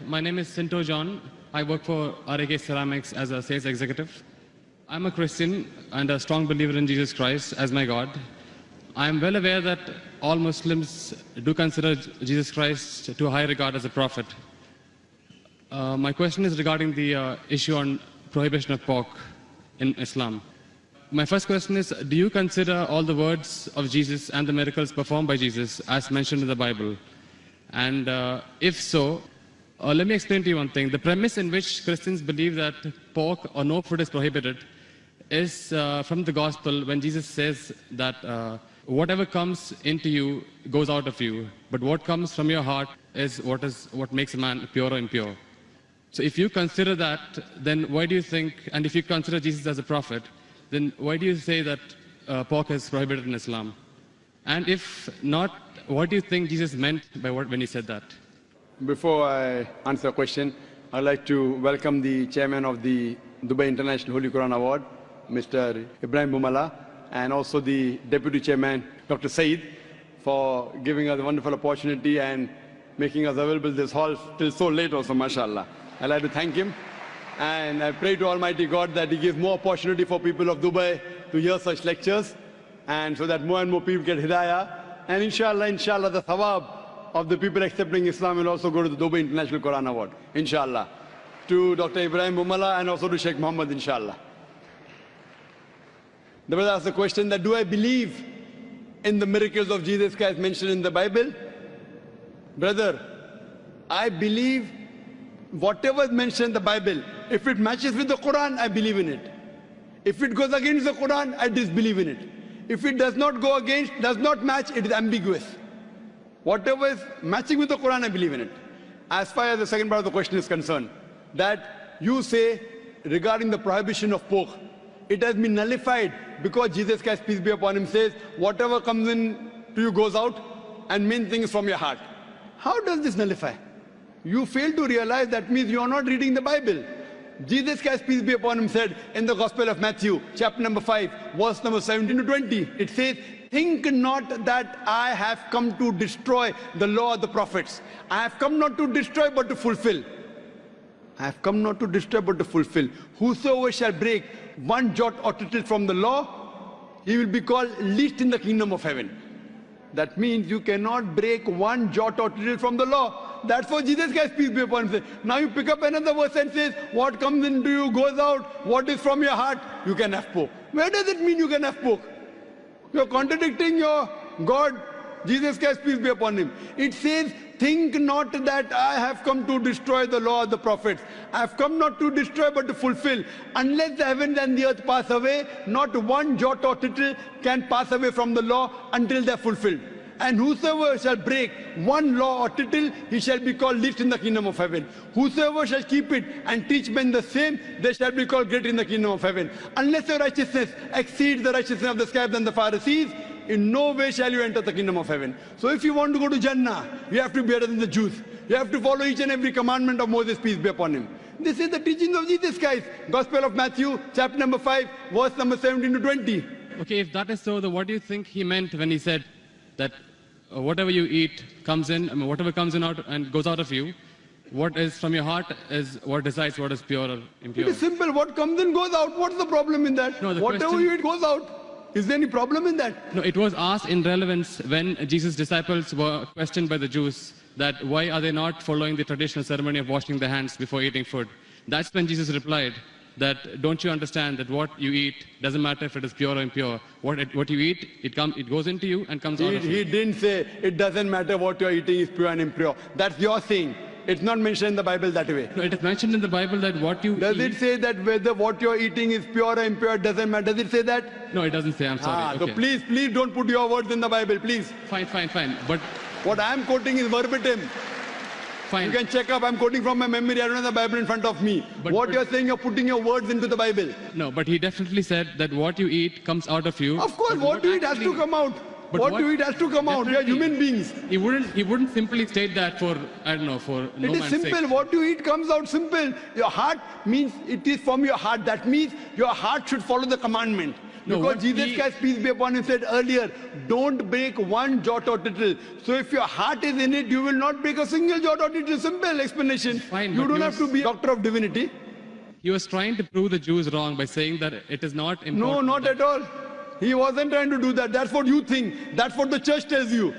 My name is Sinto John. I work for RAK Ceramics as a sales executive. I'm a Christian and a strong believer in Jesus Christ as my God. I am well aware that all Muslims do consider Jesus Christ to a high regard as a prophet. My question is regarding the issue on prohibition of pork in Islam. My first question is, do you consider all the words of Jesus and the miracles performed by Jesus as mentioned in the Bible? And if so, let me explain to you one thing. The premise in which Christians believe that pork or no food is prohibited is from the gospel when Jesus says that whatever comes into you goes out of you, but what comes from your heart is what makes a man pure or impure. So if you consider that, then why do you think, and if you consider Jesus as a prophet, then why do you say that pork is prohibited in Islam? And if not, what do you think Jesus meant by when he said that? Before I answer the question, I'd like to welcome the chairman of the Dubai International Holy Quran Award, Mr. Ibrahim Bumala, and also the deputy chairman, Dr. Saeed, for giving us a wonderful opportunity and making us available this hall till so late also, mashallah. I'd like to thank him. And I pray to Almighty God that He gives more opportunity for people of Dubai to hear such lectures, and so that more and more people get hidayah. And inshallah, the thawab of the people accepting Islam will also go to the Dubai International Quran Award, inshallah. To Dr. Ibrahim Bumala and also to Sheikh Muhammad, inshallah. The brother asked the question that, do I believe in the miracles of Jesus Christ mentioned in the Bible? Brother, I believe whatever is mentioned in the Bible, if it matches with the Quran, I believe in it. If it goes against the Quran, I disbelieve in it. If it does not go against, does not match, it is ambiguous. Whatever is matching with the Quran, I believe in it. As far as the second part of the question is concerned, that you say regarding the prohibition of pork, it has been nullified because Jesus Christ, peace be upon him, says, whatever comes in to you goes out, and main thing is from your heart. How does this nullify? You fail to realize that means you are not reading the Bible. Jesus Christ, peace be upon him, said in the Gospel of Matthew, chapter number 5, verse number 17 to 20, it says, think not that I have come to destroy the law of the prophets. I have come not to destroy but to fulfill. I have come not to destroy but to fulfill. Whosoever shall break one jot or tittle from the law, he will be called least in the kingdom of heaven. That means you cannot break one jot or tittle from the law. That's what Jesus Christ, peace be upon him, says. Now you pick up another verse and says, what comes into you goes out, what is from your heart, you can have pork. Where does it mean you can have pork? You're contradicting your God, Jesus Christ, peace be upon him. It says, think not that I have come to destroy the law of the prophets. I have come not to destroy but to fulfill. Unless the heavens and the earth pass away, not one jot or tittle can pass away from the law until they are fulfilled. And whosoever shall break one law or tittle, he shall be called least in the kingdom of heaven. Whosoever shall keep it and teach men the same, they shall be called great in the kingdom of heaven. Unless your righteousness exceeds the righteousness of the scribes and the Pharisees, in no way shall you enter the kingdom of heaven. So if you want to go to Jannah, you have to be better than the Jews. You have to follow each and every commandment of Moses, peace be upon him. This is the teachings of Jesus Christ. Gospel of Matthew, chapter number 5, verse number 17 to 20. Okay, if that is so, then what do you think he meant when he said that whatever you eat comes in, whatever comes in out and goes out of you, what is from your heart is what decides what is pure or impure? It is simple. What comes in goes out. What's the problem in that? No, whatever you eat goes out. Is there any problem in that? No, it was asked in relevance when Jesus' disciples were questioned by the Jews that why are they not following the traditional ceremony of washing their hands before eating food. That's when Jesus replied that don't you understand that what you eat doesn't matter if it is pure or impure. What you eat, it goes into you and comes out of you. He didn't say it doesn't matter what you're eating is pure and impure. That's your saying. It's not mentioned in the Bible that way. No, it is mentioned in the Bible that what you Does eat... it say that whether what you're eating is pure or impure doesn't matter? Does it say that? No, it doesn't say. I'm sorry. So please don't put your words in the Bible, please. Fine. But what I'm quoting is verbatim. Fine. You can check up. I'm quoting from my memory. I don't have the Bible in front of me. But you're saying, you're putting your words into the Bible. No, but he definitely said that what you eat comes out of you. Of course, what you eat has to come out. What you eat has to come out. We are human beings. He wouldn't simply state that for, I don't know, for no man's sake. It is simple. What you eat comes out simple. Your heart means it is from your heart. That means your heart should follow the commandment. No, Because what Jesus he- Christ, peace be upon him, said earlier, don't break one jot or tittle. So if your heart is in it, you will not break a single jot or tittle. Simple explanation. Fine, You but don't you have to be a doctor of divinity. He was trying to prove the Jews wrong by saying that it is not important. No, not at all. He wasn't trying to do that. That's what you think. That's what the church tells you.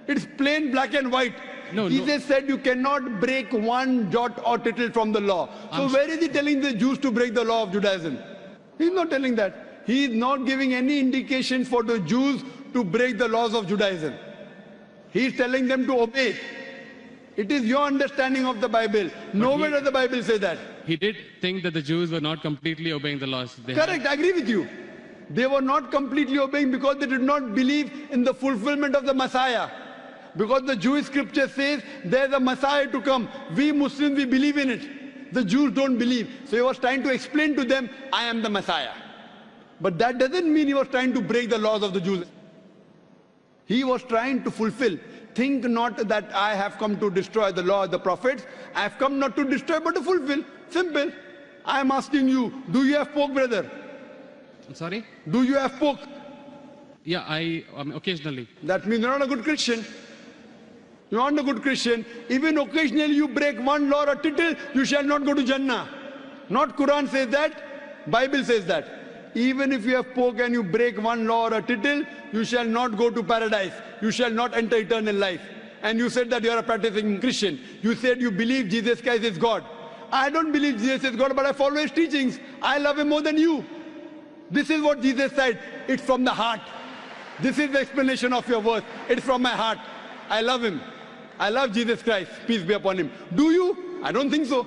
It's plain black and white. No, Jesus said you cannot break one jot or tittle from the law. So where is he telling the Jews to break the law of Judaism? He's not telling that. He is not giving any indication for the Jews to break the laws of Judaism. He is telling them to obey. It is your understanding of the Bible. Nowhere does the Bible say that. He did think that the Jews were not completely obeying the laws. Correct, I agree with you. They were not completely obeying because they did not believe in the fulfillment of the Messiah. Because the Jewish scripture says there's a Messiah to come. We Muslims, we believe in it. The Jews don't believe. So he was trying to explain to them, I am the Messiah. But that doesn't mean he was trying to break the laws of the Jews. He was trying to fulfill. Think not that I have come to destroy the law of the prophets. I have come not to destroy but to fulfill. Simple. I am asking you, do you have pork, brother? I'm sorry? Do you have pork? Yeah, occasionally. That means you're not a good Christian. You're not a good Christian. Even occasionally you break one law or tittle, you shall not go to Jannah. Not Quran says that, Bible says that. Even if you have pork and you break one law or a tittle, you shall not go to paradise. You shall not enter eternal life. And you said that you are a practicing Christian. You said you believe Jesus Christ is God. I don't believe Jesus is God, but I follow his teachings. I love him more than you. This is what Jesus said. It's from the heart. This is the explanation of your words. It's from my heart. I love him. I love Jesus Christ. Peace be upon him. Do you? I don't think so.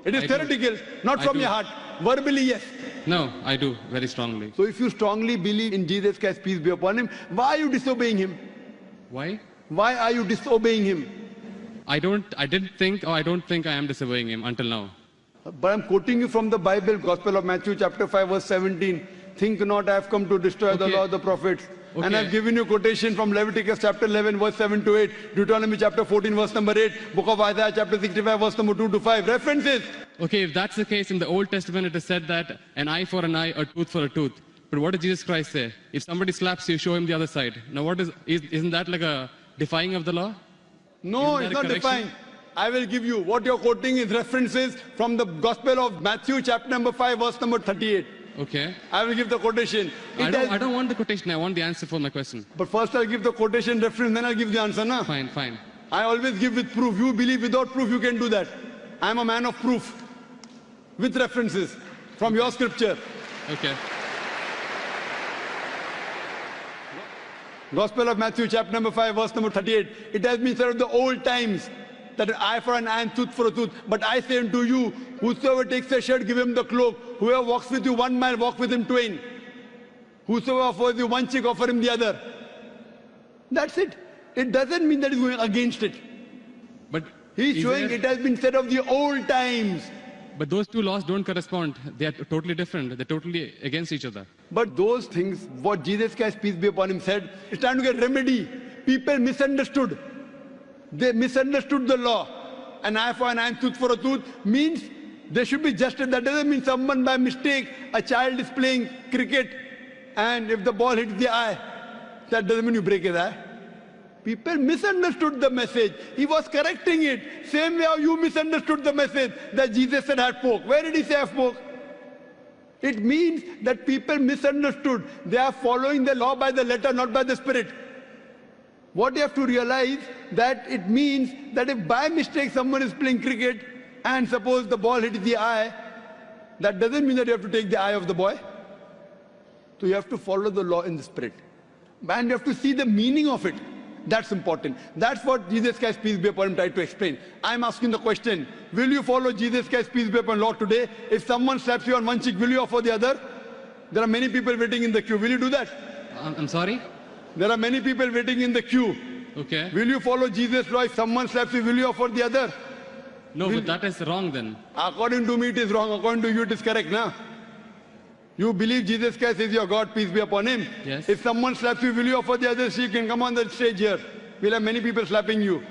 It is I theoretical, not I from do. your heart. Verbally, yes. No, I do, very strongly. So if you strongly believe in Jesus Christ, peace be upon him, why are you disobeying him? Why? Why are you disobeying him? I don't think I am disobeying him until now. But I'm quoting you from the Bible, Gospel of Matthew chapter 5 verse 17. Think not I have come to destroy the Okay. law of the prophets. And Okay. I've given you quotation from Leviticus chapter 11 verse 7 to 8, Deuteronomy chapter 14 verse number 8, Book of Isaiah chapter 65 verse number 2 to 5. References. Okay, if that's the case, in the Old Testament it is said that an eye for an eye, a tooth for a tooth. But what did Jesus Christ say? If somebody slaps you, show him the other side. Now isn't that like a defying of the law? No, Isn't it's that a not correction? defined. I will give you. What you're quoting is references from the Gospel of Matthew chapter number 5 verse number 38. Okay. I will give the quotation. I It has- don't want the quotation, I want the answer for my question. But first I'll give the quotation reference, then I'll give the answer. Na? Fine, fine. I always give with proof. You believe without proof, you can do that. I'm a man of proof. With references from your scripture. Okay. Gospel of Matthew chapter number 5 verse number 38. It has been said of the old times that an eye for an eye and tooth for a tooth. But I say unto you, whosoever takes a shirt, give him the cloak. Whoever walks with you 1 mile, walk with him twain. Whosoever offers you one cheek, offer him the other. That's it. It doesn't mean that he's going against it. But He's is showing there- it has been said of the old times. But those two laws don't correspond. They are totally different. They're totally against each other. But those things, what Jesus Christ, peace be upon him, said, it's time to get remedy. People misunderstood. They misunderstood the law. An eye for an eye and tooth for a tooth means there should be justice. That doesn't mean someone by mistake, a child is playing cricket and if the ball hits the eye, that doesn't mean you break his eye. People misunderstood the message. He was correcting it. Same way how you misunderstood the message that Jesus said had pork. Where did he say have pork? It means that people misunderstood. They are following the law by the letter, not by the spirit. What you have to realize that it means that if by mistake someone is playing cricket and suppose the ball hits the eye, that doesn't mean that you have to take the eye of the boy. So you have to follow the law in the spirit. And you have to see the meaning of it. That's important. That's what Jesus Christ, peace be upon him, tried to explain. I'm asking the question, will you follow Jesus Christ, peace be upon law today? If someone slaps you on one cheek, will you offer the other? There are many people waiting in the queue. Will you do that? I'm sorry? There are many people waiting in the queue. Okay. Will you follow Jesus' law? If someone slaps you, will you offer the other? No, but that is wrong then. According to me, it is wrong. According to you, it is correct, now. You believe Jesus Christ is your God, peace be upon him. Yes. If someone slaps you, will you offer the other? You can come on the stage here. We'll have many people slapping you.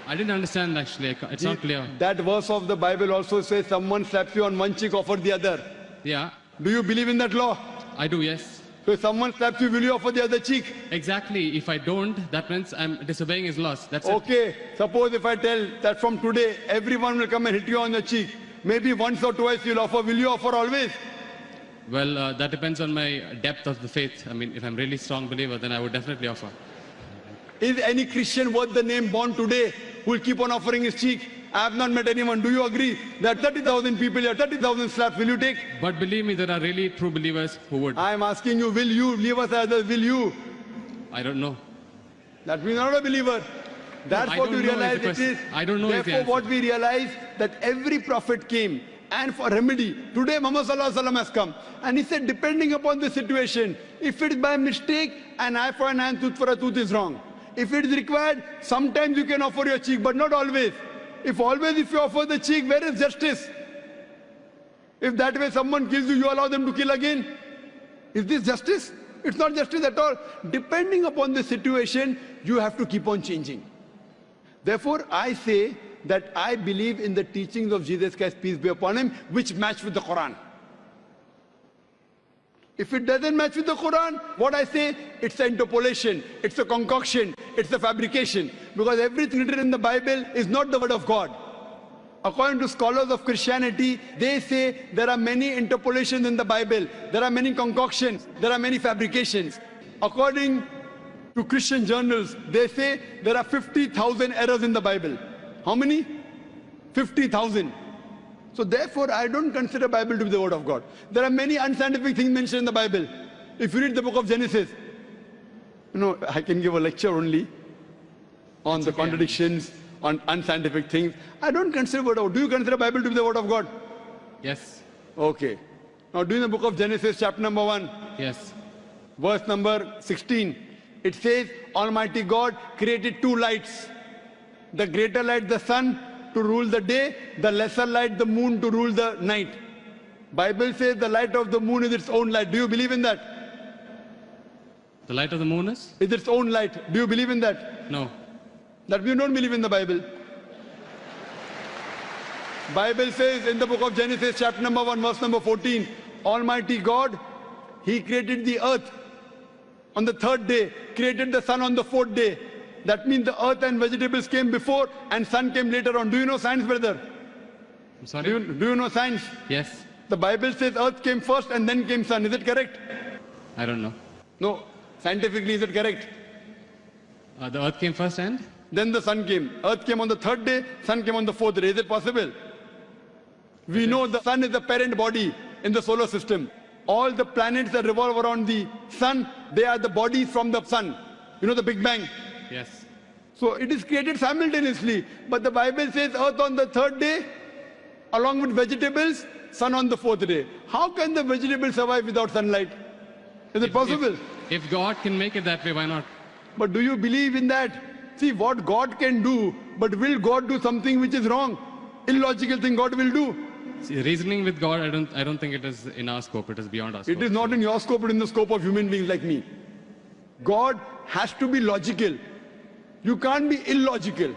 I didn't understand actually. It's not clear. That verse of the Bible also says someone slaps you on one cheek, offer the other. Yeah. Do you believe in that law? I do, yes. So if someone slaps you, will you offer the other cheek? Exactly. If I don't, that means I'm disobeying his laws. That's it. Okay, suppose if I tell that from today, everyone will come and hit you on the cheek. Maybe once or twice you'll offer. Will you offer always? Well, that depends on my depth of the faith. I mean, if I'm really strong believer, then I would definitely offer. Is any Christian worth the name born today who will keep on offering his cheek? I have not met anyone. Do you agree that 30,000 people here, 30,000 slaps, will you take? But believe me, there are really true believers who would. I am asking you, will you? Leave us others, will you? I don't know. That means not a believer. That's I what we don't know is realize the it is. question. I don't know is the Therefore, answer. what we realize that every prophet came and for remedy. Today, Muhammad Sallallahu Alaihi Wasallam has come. And he said, depending upon the situation, if it is by mistake, an eye for an eye, tooth for a tooth is wrong. If it is required, sometimes you can offer your cheek, but not always. If you offer the cheek, where is justice? If that way someone kills you, you allow them to kill again. Is this justice? It's not justice at all. Depending upon the situation, you have to keep on changing. Therefore, I say that I believe in the teachings of Jesus Christ, peace be upon him, which match with the Quran. If it doesn't match with the Quran, what I say, it's an interpolation, it's a concoction, it's a fabrication. Because everything written in the Bible is not the word of God. According to scholars of Christianity, they say there are many interpolations in the Bible, there are many concoctions, there are many fabrications. According to Christian journals, they say there are 50,000 errors in the Bible. How many? 50,000. So therefore, I don't consider Bible to be the word of God. There are many unscientific things mentioned in the Bible. If you read the book of Genesis, I can give a lecture only on the contradictions, on unscientific things. I don't consider word of God. Do you consider Bible to be the word of God? Yes. Okay. Now do in the book of Genesis, chapter number 1. Yes. Verse number 16. It says, Almighty God created two lights. The greater light, the sun, to rule the day, the lesser light, the moon, to rule the night. Bible says the light of the moon is its own light. Do you believe in that? The light of the moon is? Is its own light. Do you believe in that? No. That we don't believe in the Bible. Bible says in the book of Genesis, chapter number 1, verse number 14, Almighty God, He created the earth on the third day, created the sun on the fourth day. That means the earth and vegetables came before and sun came later on. Do you know science, brother? I'm sorry? Do you know science? Yes. The Bible says earth came first and then came sun. Is it correct? I don't know. No. Scientifically, is it correct? The earth came first and? Then the sun came. Earth came on the third day, sun came on the fourth day. Is it possible? We know the sun is the parent body in the solar system. All the planets that revolve around the sun, they are the bodies from the sun. You know the Big Bang? Yes. So it is created simultaneously. But the Bible says earth on the third day, along with vegetables, sun on the fourth day. How can the vegetables survive without sunlight? Is it possible? If God can make it that way, why not? But do you believe in that? See what God can do, but will God do something which is wrong? Illogical thing God will do. See, reasoning with God, I don't think it is in our scope. It is beyond our scope. It is not in your scope, but in the scope of human beings like me. God has to be logical. You can't be illogical.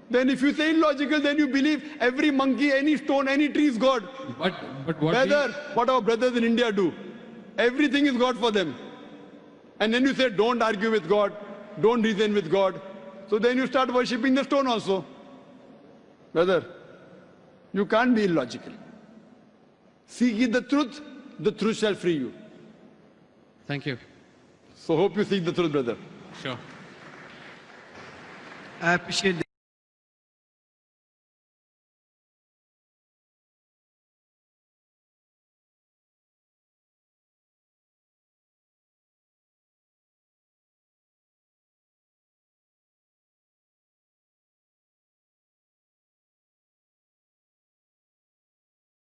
Then if you say illogical, then you believe every monkey, any stone, any tree is God. But what What our brothers in India do. Everything is God for them. And then you say, don't argue with God. Don't reason with God. So then you start worshipping the stone also. Brother, you can't be illogical. Seek ye the truth shall free you. Thank you. So hope you seek the truth, brother. Sure. I appreciate